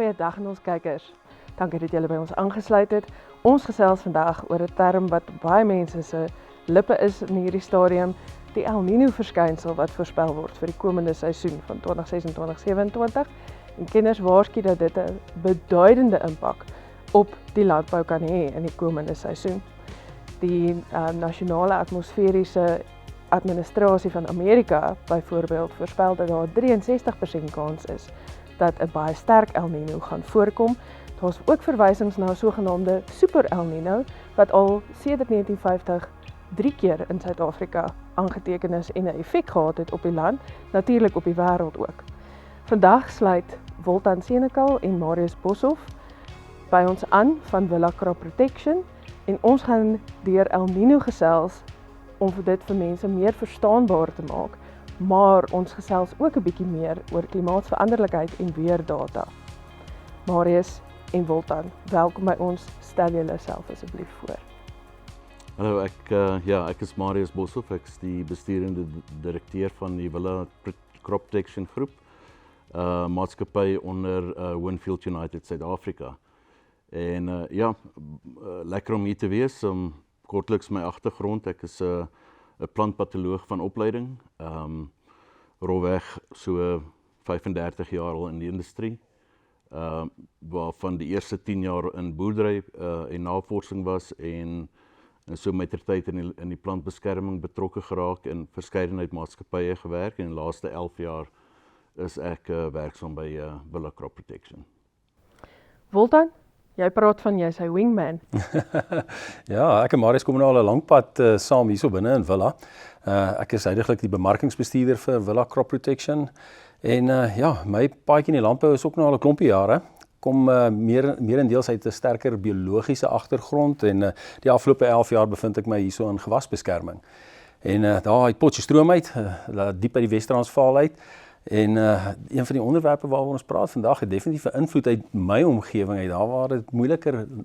Goeiedag aan ons kykers. Dankie dat julle by ons aangesluit het. Ons gesels vandag oor 'n term wat baie mense se lippe is in hierdie stadium, die El Niño verskynsel wat voorspel word vir die komende seisoen van 2026-27 en kenners waarsku dat dit 'n beduidende impak op die landbou kan hê in die komende seisoen. Die nasionale atmosferiese administrasie van Amerika byvoorbeeld voorspel dat daar 63% kans is dat 'n baie sterk El Niño gaan voorkom. Daar is ook verwysings na 'n sogenaamde super El Niño wat al sedert 1950 3 keer in Suid-Afrika aangeteken is en 'n effek gehad het op die land, natuurlik op die wêreld ook. Vandag sluit Woltan Senekal en Marius Boshoff by ons aan van Villa Crop Protection en ons gaan deur El Niño gesels om dit vir mense meer verstaanbaar te maak, maar ons gesels ook 'n bietjie meer oor klimaatsveranderlikheid en weerdata. Marius en Woltan, welkom by ons. Stel julle self asseblief voor. Hallo, ek is Marius Boshoff, ek is die besturende direkteur van die Villa Crop Protection groep, maatskappy onder Winfield United Suid-Afrika. En lekker om hier te wees. Kortliks my agtergrond, ek is 'n plantpatoloog van opleiding, rolweg so 35 jaar al in die industrie, waarvan die eerste 10 jaar in boerdery en navorsing was en so met die tyd in die plantbeskerming betrokke geraak en verskeidenheid maatskappye gewerk en die laaste 11 jaar is ek werksaam by Villa Crop Protection. Woltan, jy praat van jy sy wingman. Ja, ek en Marius kom nou al 'n lang pad saam hierso binne in Villa. Ek is heidaglik die bemarkingsbestuurder vir Villa Crop Protection. En my paadjie in die landbou is ook nou al 'n klompie jare. Kom meerendeels uit 'n sterker biologiese agtergrond en die afgelope 11 jaar bevind ek my hierso in gewasbeskerming. En daar uit Potchefstroom uit, diep uit die Wes-Transvaal uit. En een van die onderwerpe waaroor ons praat vandag het definitief 'n invloed uit my omgewing uit, daar waar dit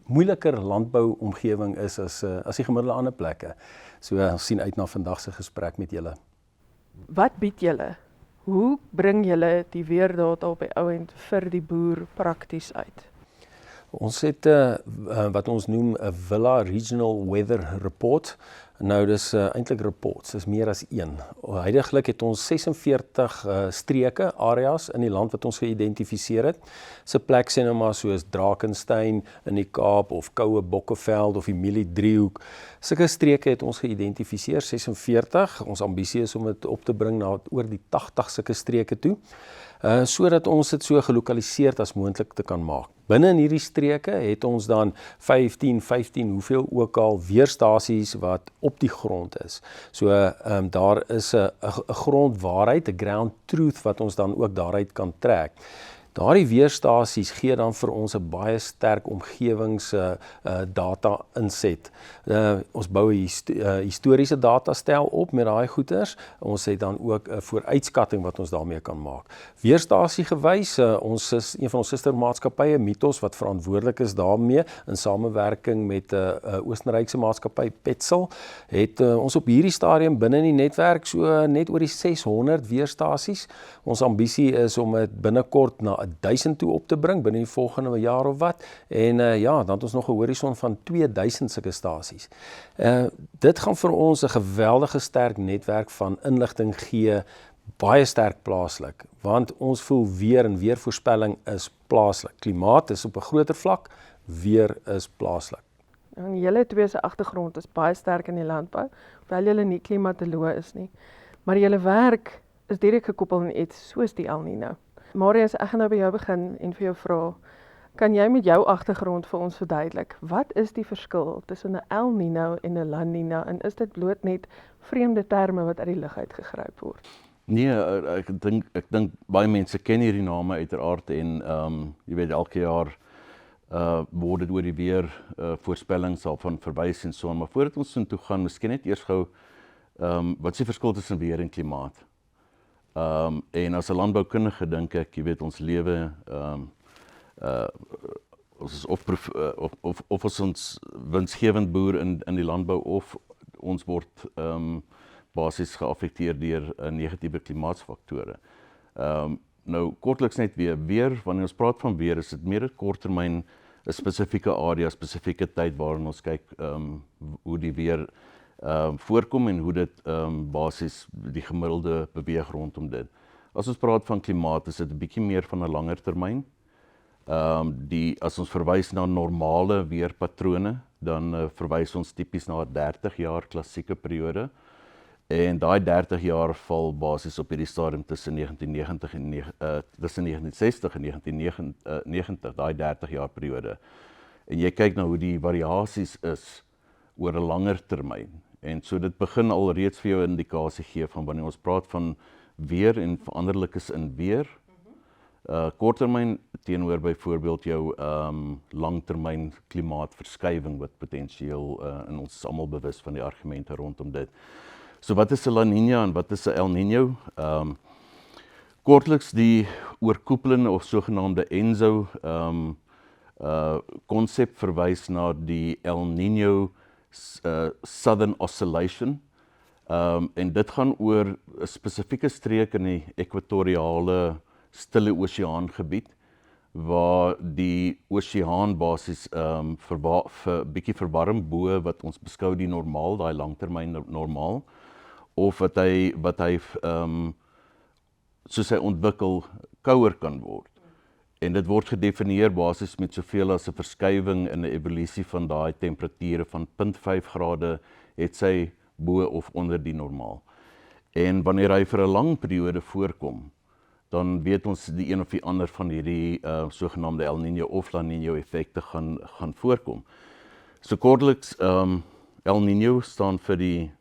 moeiliker landbouomgewing is as die gemiddelde ander plekke. So ons sien uit na vandag se gesprek met julle. Wat bied julle? Hoe bring julle die weerdata op die ou end vir die boer prakties uit? Ons het wat ons noem 'n Villa Regional Weather Report. Nou dis eintlik reports, dis meer as een. Huidiglik het ons 46 streke, areas in die land wat ons geïdentifiseer het. Se plek sê nou maar soos Drakensberg in die Kaap of Koue Bokkeveld of die Mieliedriehoek. Sulke streke het ons geïdentifiseer, 46. Ons ambisie is om dit op te bring na oor die 80 sulke streke toe. Sodat ons dit so gelokaliseerd as moontlik te kan maak. Binne in hierdie streke het ons dan 15, hoeveel ook al weerstasies wat op die grond is. So daar is 'n grondwaarheid, 'n ground truth wat ons dan ook daaruit kan trek. Daardie weerstasies gee dan vir ons 'n baie sterk omgewings data ons bou 'n historiese datastel op met daai goeters. Ons het dan ook 'n vooruitskatting wat ons daarmee kan maak. Weerstasie gewys, ons is een van ons sustermaatskappye, Mythos, wat verantwoordelik is daarmee in samewerking met 'n Oostenrykse maatskappy Petzl, het ons op hierdie stadium binne in die netwerk so net oor die 600 weerstasies. Ons ambisie is om dit binnekort na 1000 toe op te bring binne die volgende jaar of wat. En dan het ons nog 'n horison van 2000 sulke stasies. Dit gaan vir ons 'n geweldige sterk netwerk van inligting gee, baie sterk plaaslik, want ons voel weer en weervoorspelling is plaaslik. Klimaat is op 'n groter vlak, weer is plaaslik. En julle twee se agtergrond is baie sterk in die landbou, hoewel julle nie klimatoloog is nie. Maar julle werk is direk gekoppel aan iets soos die El Niño. Marius, ek gaan nou by jou begin en vir jou vra, kan jy met jou agtergrond vir ons verduidelik, wat is die verskil tussen 'n El Niño en 'n La Niña en is dit bloot net vreemde terme wat uit die lug uit gegryp word? Nee, ek dink baie mense ken hierdie name uiteraard en jy weet elke jaar word dit oor die weer voorspellings sal van verwys en so, maar voordat ons toe gaan, miskien net eers gou wat is die verskil tussen weer en klimaat? En as 'n landboukundige dink ek, jy weet ons lewe ons is of ons winsgewend boer in die landbou of ons word basies geaffekteer deur negatiewe klimaatsfaktore. Nou kortliks net weer, wanneer ons praat van weer, is dit meer 'n korttermyn, 'n spesifieke area, spesifieke tyd waarin ons kyk hoe die weer voorkom en hoe dit basies die gemiddelde beweeg rondom dit. As ons praat van klimaat, is dit 'n bietjie meer van 'n langer termyn. As ons verwys na normale weerpatrone, dan verwys ons tipies na 'n 30 jaar klassieke periode. En daai 30 jaar val basies op hierdie stadium tussen 1960 en 1990, daai 30 jaar periode. En jy kyk na hoe die variasies is oor 'n langer termyn. En so dit begin al reeds vir jou 'n indikasie gee van wanneer ons praat van weer en veranderlikes in weer. Korttermyn teenoor byvoorbeeld jou langtermyn klimaatverskywing wat potensieel en ons is almal bewus van die argumente rondom dit. So wat is 'n La Niña en wat is 'n El Niño? Kortliks die oorkoepelende of sogenaamde ENSO konsep verwys na die El Niño Southern Oscillation. En dit gaan oor 'n spesifieke streek in die ekwatoriale Stille Oseaan gebied waar die oseaan basies bietjie verwarm bo wat ons beskou die normaal, daai langtermyn normaal, of wat hy soos hy ontwikkel kouer kan word. En dit word gedefinieer basies met soveel as 'n verskywing in 'n evolusie van daai temperature van 0.5 grade het sy bo of onder die normaal. En wanneer hy vir 'n lang periode voorkom, dan weet ons die een of die ander van hierdie sogenaamde El Niño of La Niña effekte gaan voorkom. So kortliks, El Niño staan vir die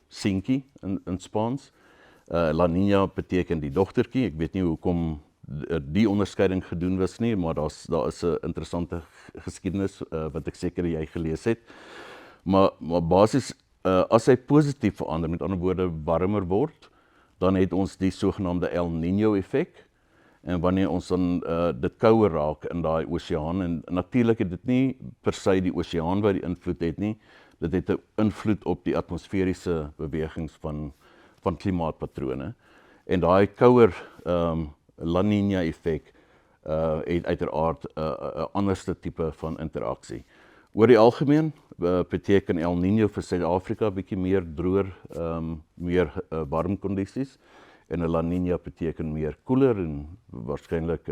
seentjie in Spaans. La Niña beteken die dogtertjie. Ek weet nie hoekom die onderskeiding gedoen was nie, maar daar is 'n interessante geskiedenis wat ek seker jy gelees het. Maar basies, as hy positief verander, met ander woorde warmer word, dan het ons die sogenaamde El Niño effek. En wanneer ons dan dit kouer raak in daai oseaan, en natuurlik het dit nie per se die oseaan wat die invloed het nie, dit het 'n invloed op die atmosferiese bewegings van klimaatpatrone. En daai kouer La Niña effek het uiteraard 'n anderste tipe van interaksie. Oor die algemeen beteken El Niño vir Suid-Afrika bietjie meer droër, meer warm kondisies, en 'n La Niña beteken meer koeler en waarskynlik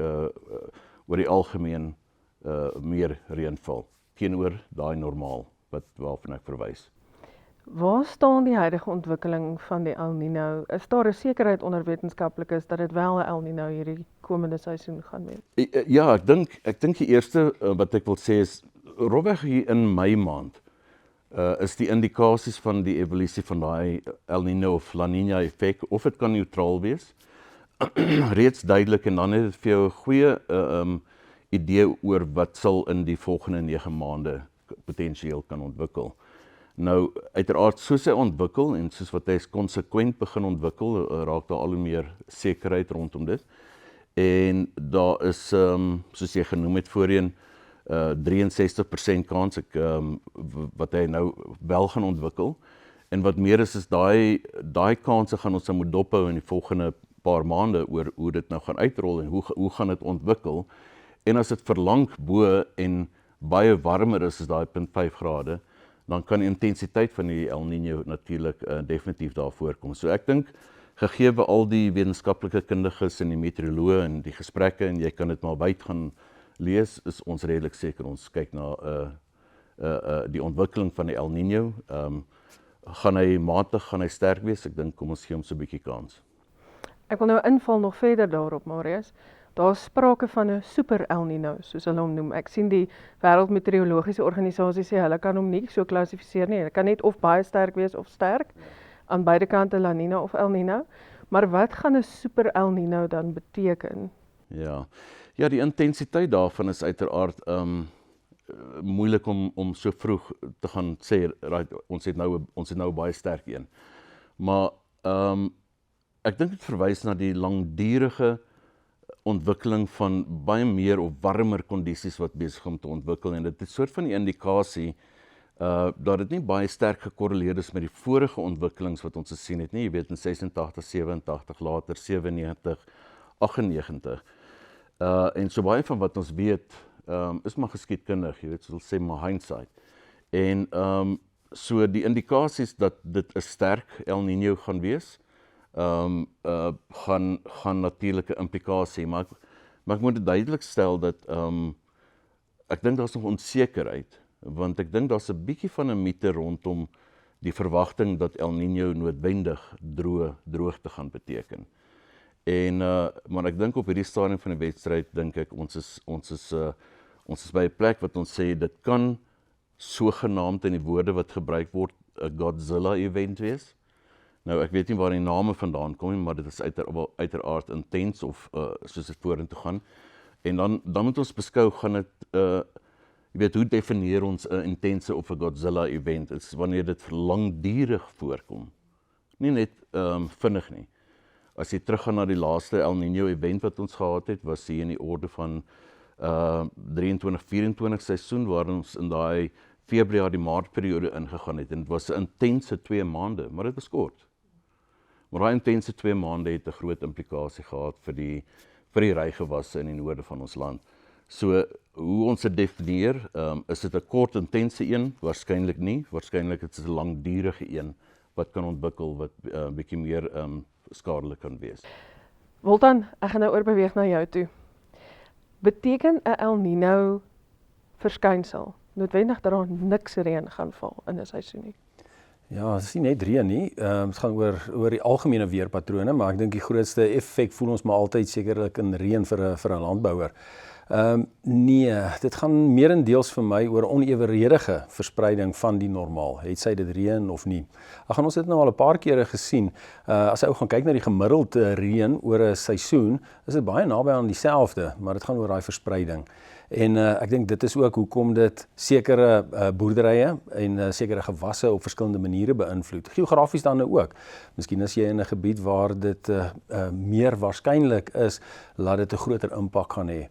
oor die algemeen meer reënval teenoor daai normaal waarvan ek verwys. Waar staan die huidige ontwikkeling van die El Niño? Is daar 'n sekerheid onder wetenskaplikes dat dit wel 'n El Niño hierdie komende seisoen gaan wees? Ja, ek dink die eerste wat ek wil sê is rofweg hier in Mei maand is die indikasies van die evolusie van daai El Niño of La Niña effek, of dit kan neutraal wees, reeds duidelik, en dan het dit vir jou 'n goeie idee oor wat sal in die volgende 9 maande potensieel kan ontwikkel. Nou, uiteraard, soos hy ontwikkel en soos wat hy konsekwent begin ontwikkel, raak daar al hoe meer sekerheid rondom dit. En daar is, soos jy genoem het voorheen, 63% kans wat hy nou wel gaan ontwikkel. En wat meer is daai kanse gaan ons dan moet dophou in die volgende paar maande oor hoe dit nou gaan uitrol en hoe gaan dit ontwikkel. En as dit verlang bo en baie warmer is as daai 0.5 grade, dan kan die intensiteit van die El Niño natuurlik definitief daar voorkom. So ek dink, gegee al die wetenskaplike kundiges en die meteoroloë en die gesprekke, en jy kan dit maar wyd gaan lees, is ons redelik seker. Ons kyk na die ontwikkeling van die El Niño. Gaan hy matig, gaan hy sterk wees? Ek dink, kom ons gee hom so 'n bietjie kans. Ek wil nou inval nog verder daarop, Marius. Daar is sprake van 'n super El Niño, soos hulle hom noem. Ek sien die Wêreldmeteorologiese Organisasie sê hulle kan hom nie so klassifiseer nie. Hy kan net of baie sterk wees of sterk, aan beide kante La Niña of El Niño. Maar wat gaan 'n super El Niño dan beteken? Ja, die intensiteit daarvan is uiteraard moeilik om so vroeg te gaan sê, right, ons het nou baie sterk een. Maar ek dink dit verwys na die langdurige ontwikkeling van baie meer of warmer kondisies wat besig om te ontwikkel, en dit is 'n soort van die indikasie dat dit nie baie sterk gekorreleer is met die vorige ontwikkelings wat ons gesien het nie. Jy weet, in 86, 87, later 97, 98. En so baie van wat ons weet, is maar geskiedkundig, jy weet, so sê maar hindsight. En so die indikasies dat dit 'n sterk El Niño gaan wees, gaan natuurlike implikasie, maar ek moet dit duidelik stel dat ek dink daar's nog onsekerheid, want ek dink daar's 'n bietjie van 'n mite rondom die verwagting dat El Niño noodwendig droogte gaan beteken. En maar ek dink op hierdie stadium van die wedstryd dink ek ons is by 'n plek wat ons sê dit kan sogenaamd in die woorde wat gebruik word 'n Godzilla event wees. Nou ek weet nie waar die name vandaan kom nie, maar dit is uiteraard intens of soos dit vorentoe gaan. En dan moet ons beskou, gaan dit jy weet, hoe definieer ons 'n intense of 'n Godzilla event? Dit is wanneer dit langdurig voorkom. Nie net vinnig nie. As jy teruggaan na die laaste El Niño event wat ons gehad het, was hier in die orde van 23-24 seisoen, waar ons in daai Februarie-Maart periode ingegaan het. En dit was 'n intense 2 maande, maar dit was kort. Maar daai intense 2 maande het 'n groot implikasie gehad vir die rygewasse in die noorde van ons land. So, hoe ons dit definieer, is dit 'n kort intense een? Waarskynlik nie. Waarskynlik is dit 'n langdurige een wat kan ontwikkel, wat bietjie meer skadelik kan wees. Woltan, ek gaan nou oorbeweeg na jou toe. Beteken 'n El Niño verskynsel noodwendig dat daar niks reën gaan val in 'n seisoen nie? Ja, dit is nie net reën nie. Het gaan oor die algemene weerpatrone, maar ek dink die grootste effek voel ons maar altyd sekerlik in reën vir 'n landbouer. Nee, dit gaan meerendeels vir my oor oneweredige verspreiding van die normaal. Het sy dit reën of nie? Ag, ons het nou al 'n paar kere gesien, as jy gaan kyk na die gemiddelde reën oor 'n seisoen, is dit baie naby aan dieselfde, maar dit gaan oor daai verspreiding. En ek dink dit is ook hoekom dit sekere boerderye en sekere gewasse op verskillende maniere beïnvloed. Geografies dan nou ook. Miskien as jy in 'n gebied waar dit meer waarskynlik is, laat dit 'n groter impak gaan hê.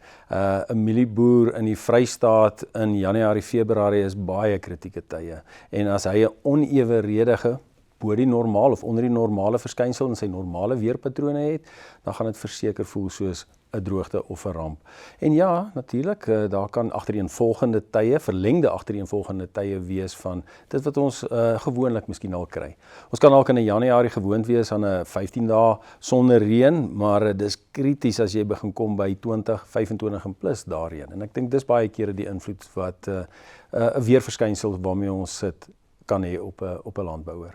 'n Mielieboer in die Vrystaat in Januarie, Februarie is baie kritieke tye. En as hy 'n oneweredige bo die normaal of onder die normale verskynsel in sy normale weerpatrone het, dan gaan dit verseker voel soos 'n droogte of 'n ramp. En ja, natuurlik, daar kan agtereenvolgende tye, verlengde agtereenvolgende tye wees van dit wat ons gewoonlik miskien al kry. Ons kan dalk in 'n Januarie gewoond wees aan 'n 15 dae sonder reën, maar dis krities as jy begin kom by 20, 25 en plus daarheen. En ek dink dis baie kere die invloed wat 'n weerverskynsel waarmee ons sit kan hê op 'n landbouer.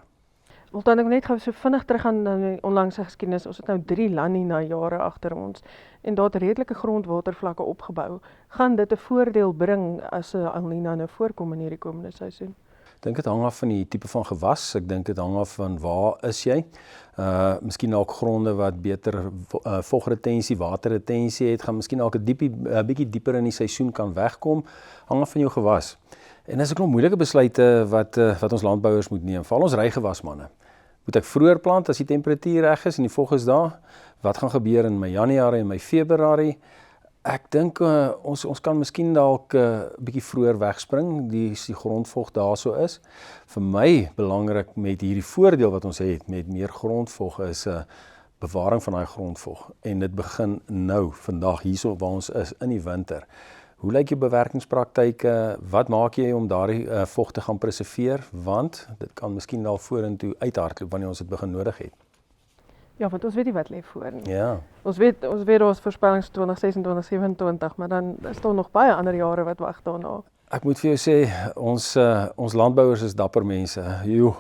Woltan, ek net gou so vinnig teruggaan na die onlangse geskiedenis. Ons het nou 3 La Nina jare agter ons en daar het redelike grondwatervlakke opgebou. Gaan dit 'n voordeel bring as 'n El Niño nou voorkom in hierdie komende seisoen? Ek dink dit hang af van die tipe van gewas. Ek dink dit hang af van waar is jy. Miskien ook gronde wat beter vogretensie, waterretensie het, gaan miskien ook 'n bietjie dieper in die seisoen kan wegkom. Hang af van jou gewas. En dis 'n klomp moeilike besluite wat ons landbouers moet neem. Val ons rygewasmanne. Moet ek vroeër plant as die temperatuur reg is en die vog is daar? Wat gaan gebeur in my Januarie en my Februarie? Ek dink ons kan miskien dalk 'n bietjie vroeër wegspring, die grondvog daarso is. Vir my belangrik met hierdie voordeel wat ons het met meer grondvog is bewaring van daai grondvog. En dit begin nou, vandag hierso waar ons is in die winter. Hoe lyk jou bewerkingspraktyke? Wat maak jy om daardie vog te gaan preserveer? Want dit kan miskien al vorentoe uithardloop wanneer ons dit begin nodig het. Ja, want ons weet nie wat lê voor nie. Ja. Ons weet daar's voorspellings 2026, 2027, maar dan is daar nog baie ander jare wat wag daarna. Ek moet vir jou sê, ons landbouers is dapper mense,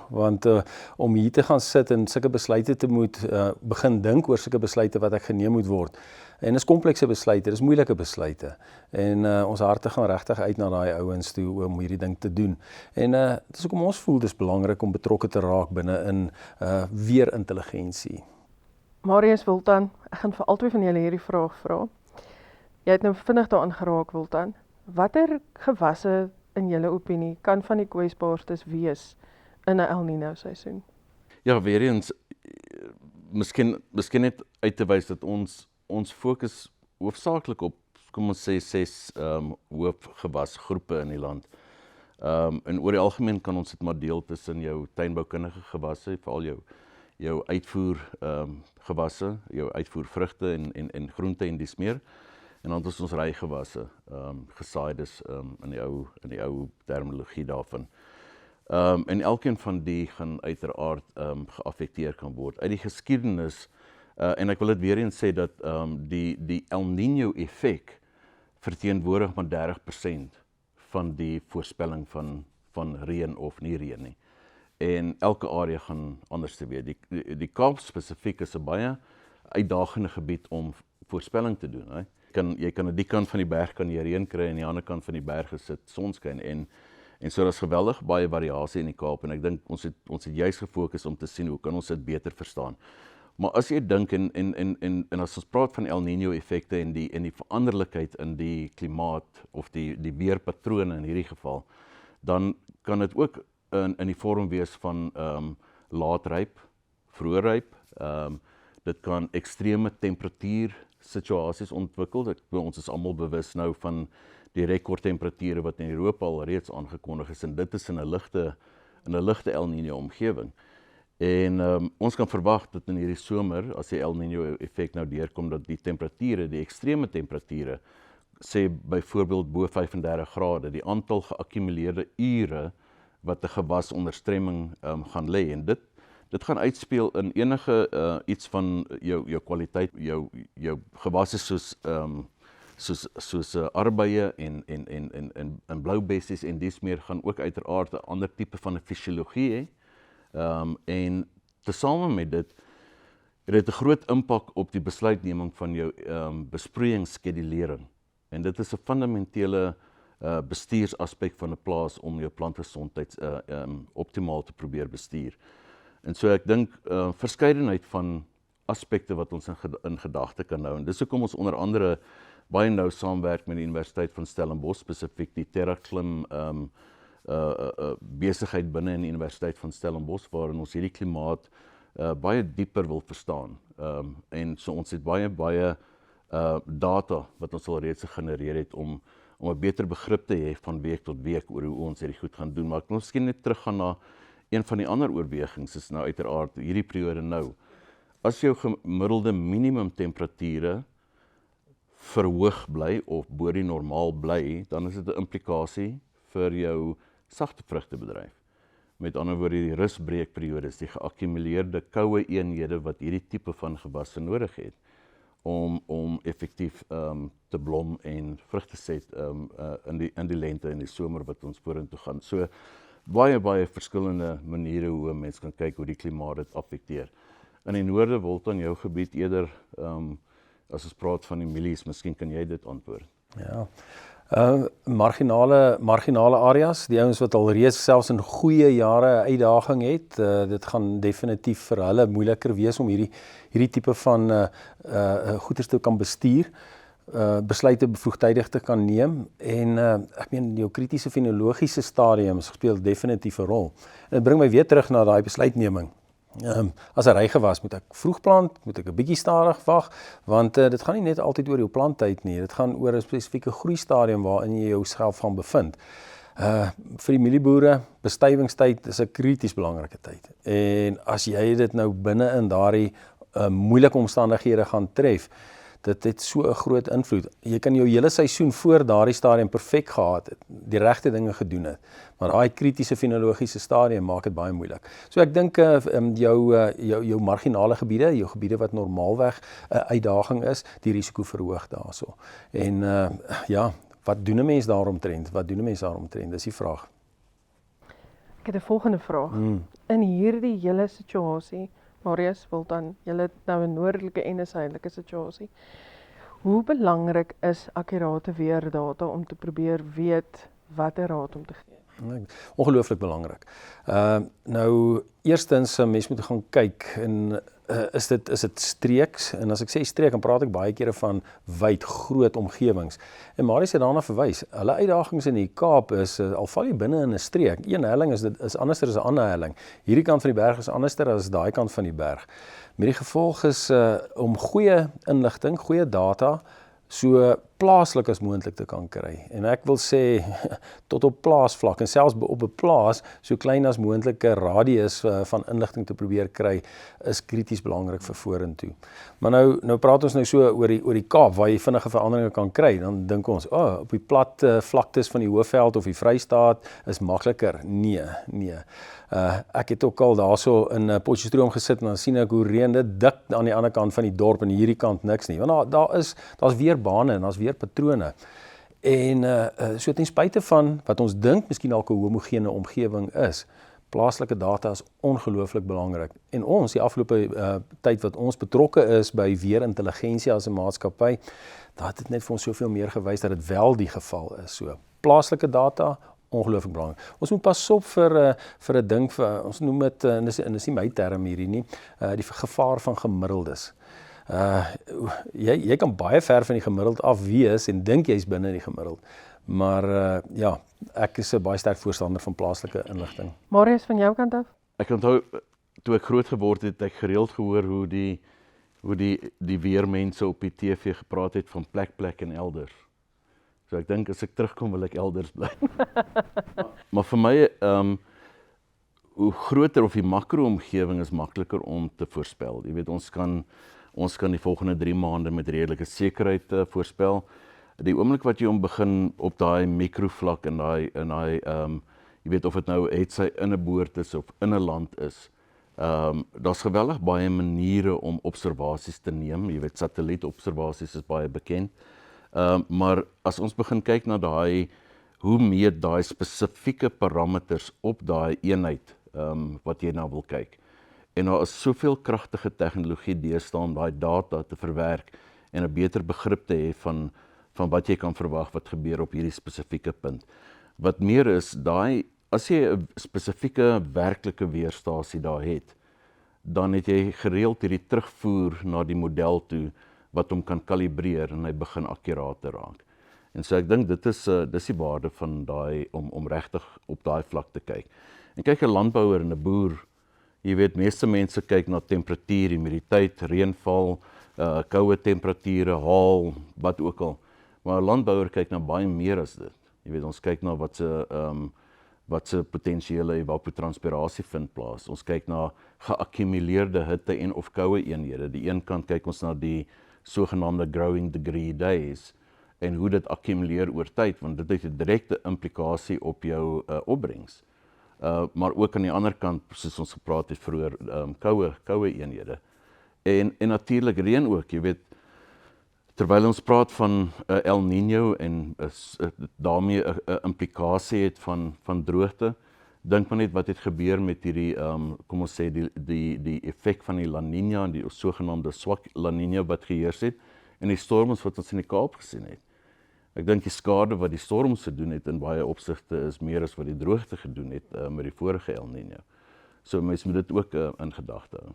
want om hier te gaan sit en sulke besluite te moet begin dink oor sulke besluite wat ek geneem moet word. En dis komplekse besluite, dis moeilike besluite. En ons harte gaan regtig uit na daai ouens toe om hierdie ding te doen. En dis hoekom ons voel dis belangrik om betrokke te raak binne in weerintelligensie. Marius, Woltan, ek gaan vir albei van julle hierdie vraag vra. Jy het nou vinnig daaraan geraak, Woltan. Watter gewasse in julle opinie kan van die kwesbaarstes wees in 'n El Niño seisoen? Ja, weer eens, miskien net uit te wys dat ons fokus hoofsaaklik op, kom ons sê, 6 hoofgewasgroepe in die land. En oor die algemeen kan ons dit maar deel tussen jou tuinboukundige gewasse, veral jou jou uitvoer gewasse, jou uitvoer vrugte en groente en dies meer. En dan het ons rygewasse, gesaaides in die ou terminologie daarvan. En elkeen van die gaan uiteraard geaffekteer kan word. Uit die geskiedenis, en ek wil dit weer eens sê dat die El Niño effek verteenwoordig maar 30% van die voorspelling van reën of nie reën nie. En elke area gaan anders te wees. Die Kaap spesifiek is 'n baie uitdagende gebied om voorspelling te doen. Hè? Jy kan aan die kant van die berg kan jy reën kry en aan die ander kant van die berg is dit sonskyn en so daar's geweldig baie variasie in die Kaap en ek dink ons het juist gefokus om te sien hoe kan ons dit beter verstaan. Maar as jy dink en as ons praat van El Niño effekte en die veranderlikheid in die klimaat of die weerpatrone in hierdie geval, dan kan dit ook in die vorm wees van laatryp, vroegryp. Dit kan ekstreme temperatuur situasies ontwikkel. Ons is almal bewus nou van die rekordtemperature wat in Europa al reeds aangekondig is en dit is in 'n ligte El Niño omgewing. En ons kan verwag dat in hierdie somer, as die El Niño effek nou deurkom, dat die temperature, die ekstreme temperature, sê byvoorbeeld bo 35 grade, die aantal geakkumuleerde ure wat 'n gewas onder stremming gaan lê en dit gaan uitspeel in enige iets van jou kwaliteit, jou gewasse soos arbeie en blou bessies en dies meer gaan ook uiteraard 'n ander tipe van 'n fisiologie hê. En tesame met dit het 'n groot impak op die besluitneming van jou besproeiingsskedulering. En dit is 'n fundamentele bestuursaspek van 'n plaas om jou plantgesondheid optimaal te probeer bestuur. En so ek dink verskeidenheid van aspekte wat ons in gedagte kan hou. En dis hoekom ons onder andere baie nou saamwerk met die Universiteit van Stellenbosch, spesifiek die TerraClim besigheid binne in die Universiteit van Stellenbosch, waarin ons hierdie klimaat baie dieper wil verstaan. En so ons het baie data wat ons al reeds gegenereer het om 'n beter begrip te hê van week tot week oor hoe ons hierdie goed gaan doen. Maar ek wil miskien net teruggaan na een van die ander oorwegings is nou uiteraard hierdie periode nou. As jou gemiddelde minimum temperature verhoog bly of bo die normaal bly, dan is dit 'n implikasie vir jou sagte vrugtebedryf. Met ander woorde die rusbreekperiodes, die geakkumuleerde koue eenhede wat hierdie tipe van gewasse nodig het om effektief te blom en vrug te set in die lente en die somer wat ons vorentoe gaan. So baie verskillende maniere hoe 'n mens kan kyk hoe die klimaat dit affekteer. In die noorde, Woltan, jou gebied eerder, as ons praat van die mielies, miskien kan jy dit antwoord. Ja, marginale areas, die ouens wat al reeds selfs in goeie jare uitdaging het, dit gaan definitief vir hulle moeiliker wees om hierdie tipe van goeders te kan bestuur, besluite bevoegtydig te kan neem en ek meen jou kritiese fenologiese stadiums speel definitief 'n rol. En dit bring my weer terug na daai besluitneming. As 'n rygewas moet ek vroeg plant, moet ek 'n bietjie stadig wag, want dit gaan nie net altyd oor jou planttyd nie, dit gaan oor 'n spesifieke groeistadium waarin jy jouself gaan bevind. Vir die mielieboere, bestuivingstyd is 'n krities belangrike tyd. En as jy dit nou binne in daardie moeilike omstandighede gaan tref, dit het so 'n groot invloed. Jy kan jou hele seisoen voor daardie stadium perfek gehad het, die regte dinge gedoen het, maar daai kritiese fenologiese stadium maak dit baie moeilik. So ek dink jou marginale gebiede, jou gebiede wat normaalweg 'n uitdaging is, die risiko verhoog daarso. En ja, wat doen 'n mens daaromtrent? Dis die vraag. Ek het 'n volgende vraag. In hierdie hele situasie, Marius, Woltan, julle het nou 'n noordelike en 'n suidelike situasie. Hoe belangrik is akkurate weerdata om te probeer weet watter raad om te gee? Ongelooflik belangrik. Nou eerstens, mens moet gaan kyk en is dit streeks, en as ek sê streek, dan praat ek baie kere van wyd, groot omgewings. En Marius het daarna verwys, hulle uitdagings in die Kaap is, al val jy binne in 'n streek, een helling is anderster as 'n ander helling. Hierdie kant van die berg is anderster as daai kant van die berg. Met die gevolg is om goeie inligting, goeie data, so plaaslik as moontlik te kan kry. En ek wil sê tot op plaasvlak en selfs op 'n plaas so klein as moontlike radius van inligting te probeer kry is krities belangrik vir vorentoe. Maar nou praat ons nou so oor die Kaap waar jy vinnige veranderinge kan kry. Dan dink ons, op die plat vlaktes van die Hoëveld of die Vrystaat is makliker. Nee. Ek het ook al daarso in Potchefstroom gesit en dan sien ek hoe reën dit dik aan die ander kant van die dorp en hierdie kant niks nie. Want daar's weer bane en daar's weer patrone. En so ten spyte van wat ons dink miskien dalk 'n homogene omgewing is, plaaslike data is ongelooflik belangrik. En ons, die afgelope tyd wat ons betrokke is by weerintelligensie as 'n maatskappy, dat het net vir ons soveel meer gewys dat dit wel die geval is. So, plaaslike data, ongelooflik belangrik. Ons moet pas op vir 'n ding, ons noem dit, en dis nie my term hierdie nie, die gevaar van gemiddeldes. Jy kan baie ver van die gemiddeld af wees en dink jy's binne die gemiddeld. Maar ek is 'n baie sterk voorstander van plaaslike inligting. Marius, van jou kant af? Ek onthou, toe ek groot geword het, ek gereeld gehoor hoe die weermense op die TV gepraat het van plek en elders. So ek dink as ek terugkom wil ek elders bly. Maar vir my, hoe groter of die makro-omgewing is makliker om te voorspel. Jy weet, ons kan die volgende 3 maande met redelike sekerheid voorspel. Die oomblik wat jy begin op daai mikrovlak en daai jy weet of dit nou hetsy in 'n boord is of in 'n land is. Daar's geweldig baie maniere om observasies te neem. Jy weet, satellietobservasies is baie bekend. Maar as ons begin kyk na hoe meet daai spesifieke parameters op daai eenheid wat jy nou wil kyk. En daar is soveel kragtige tegnologie deesdae om daai data te verwerk en 'n beter begrip te hê van wat jy kan verwag wat gebeur op hierdie spesifieke punt. Wat meer is, as jy 'n spesifieke werklike weerstasie daar het, dan het jy gereeld hierdie terugvoer na die model toe wat hom kan kalibreer en hy begin akkuraat te raak. En so ek dink dis die waarde van om regtig op daai vlak te kyk. En kyk 'n landbouer en 'n boer, jy weet, meeste mense kyk na temperatuur, humiditeit, reënval, koue temperature, haal, wat ook al. Maar 'n landbouer kyk na baie meer as dit. Jy weet, ons kyk na wat se potensiële evapotranspirasie vind plaas. Ons kyk na geakkumuleerde hitte en of koue eenhede. Die een kant kyk ons na die sogenaamde growing degree days en hoe dit akkumuleer oor tyd, want dit het 'n direkte implikasie op jou opbrengs. Maar ook aan die ander kant, soos ons gepraat het vroeër, koue eenhede. En natuurlik reën ook, jy weet, terwyl ons praat van El Niño en daarmee 'n implikasie het van droogte, dink maar net wat het gebeur met hierdie, kom ons sê, die effek van die La Niña en die sogenaamde swak La Niña wat geheers het, en die storms wat ons in die Kaap gesien het. Ek dink die skade wat die storms gedoen het in baie opsigte is meer as wat die droogte gedoen het met die vorige El Niño. So mense moet dit ook in gedagte hou.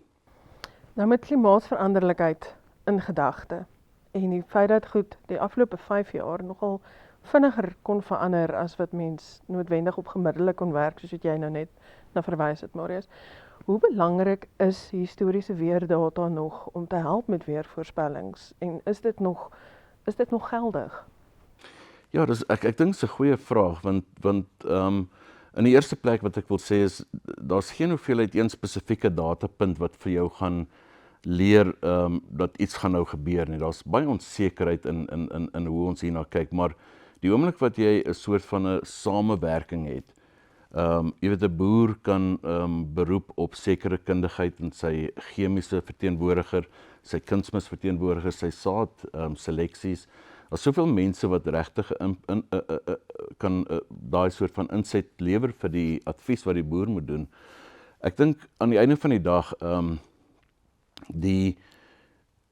Nou met klimaatsveranderlikheid in gedagte en die feit dat goed die afgelope 5 jaar nogal vinniger kon verander as wat mens noodwendig op gemiddelde kon werk, soos wat jy nou net na verwys het, Marius. Hoe belangrik is historiese weerdata nog om te help met weervoorspellings en is dit nog geldig? Ja, ek dink dis 'n goeie vraag, want in die eerste plek wat ek wil sê is, daar's geen hoeveelheid een spesifieke datapunt wat vir jou gaan leer dat iets gaan nou gebeur nie. Daar's baie onsekerheid in hoe ons hierna kyk, maar die oomblik wat jy 'n soort van 'n samewerking het, jy weet, 'n boer kan beroep op sekere kundigheid in sy chemiese verteenwoordiger, sy kunsmisverteenwoordiger, sy saad seleksies. Daar's soveel mense wat regtig kan daai soort van inset lewer vir die advies wat die boer moet doen. Ek dink aan die einde van die dag,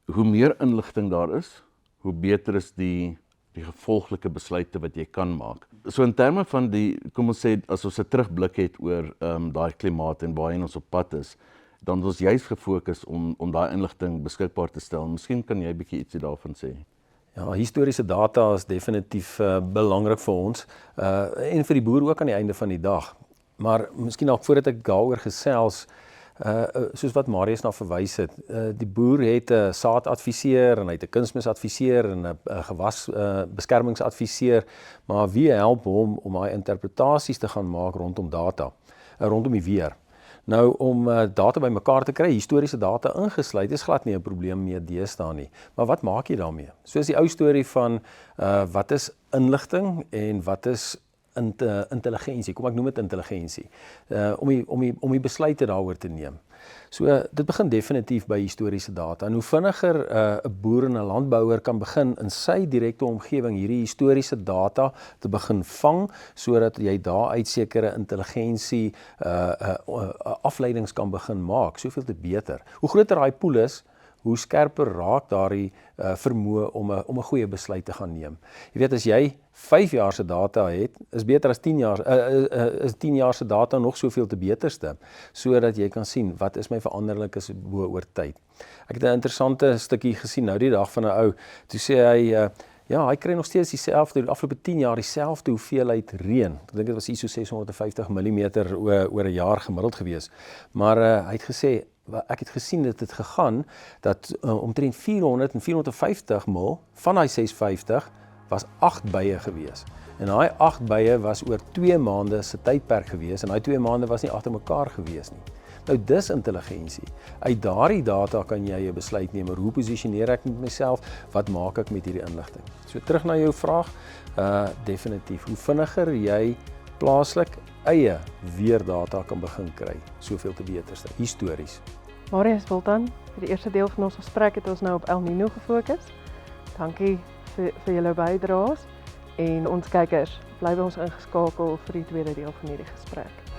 hoe meer inligting daar is, hoe beter is die gevolglike besluite wat jy kan maak. So in terme van kom ons sê, as ons 'n terugblik het oor daai klimaat en waarheen ons op pad is, dan is ons juist gefokus om daai inligting beskikbaar te stel. Miskien kan jy bietjie ietsie daarvan sê. Ja, historiese data is definitief belangrik vir ons en vir die boer ook aan die einde van die dag. Maar miskien ook voordat ek daaroor gesels, soos wat Marius na verwys het, die boer het 'n saadadviseur en hy het 'n kunsmisadviseur en 'n gewasbeskermingsadviseur, maar wie help hom om daai interpretasies te gaan maak rondom data, rondom die weer? Nou, om data bymekaar te kry, historiese data ingesluit, is glad nie 'n probleem meer deesdae nie. Maar wat maak jy daarmee? Soos die ou storie van wat is inligting en wat is intelligensie, kom ek noem dit intelligensie, om die besluite daaroor te neem. So, dit begin definitief by historiese data. En hoe vinniger 'n boer en 'n landbouer kan begin in sy direkte omgewing hierdie historiese data te begin vang, sodat jy daaruit sekere intelligensie afleidings kan begin maak, soveel te beter. Hoe groter daai pool is, hoe skerper raak daardie vermoë om 'n goeie besluit te gaan neem. Jy weet, as jy 5 jaar se data het, is beter as 10 jaar, is 10 jaar se data nog soveel te beterste, sodat jy kan sien, wat is my veranderlikes oor tyd. Ek het 'n interessante stukkie gesien nou die dag van 'n ou, toe sê hy, ja, hy kry nog steeds dieselfde, die afgelope 10 jaar dieselfde hoeveelheid reën. Ek dink dit was so 650 mm oor 'n jaar gemiddeld gewees. Maar hy het gesê, ek het gesien dat dit gegaan, dat omtrent 400 en 450 mil van daai 650 was 8 bye gewees. En daai 8 bye was oor 2 maande se tydperk gewees, en daai 2 maande was nie agter mekaar gewees nie. Nou dis intelligensie. Uit daardie data kan jy 'n besluit neem oor hoe posisioneer ek met myself, wat maak ek met hierdie inligting. So terug na jou vraag, definitief, hoe vinniger jy plaaslik eie weerdata kan begin kry, soveel te beterste, histories. Marius Wilton, vir die eerste deel van ons gesprek het ons nou op El Niño gefokus. Dankie vir julle bydraes en ons kykers, bly by ons ingeskakel vir die tweede deel van hierdie gesprek.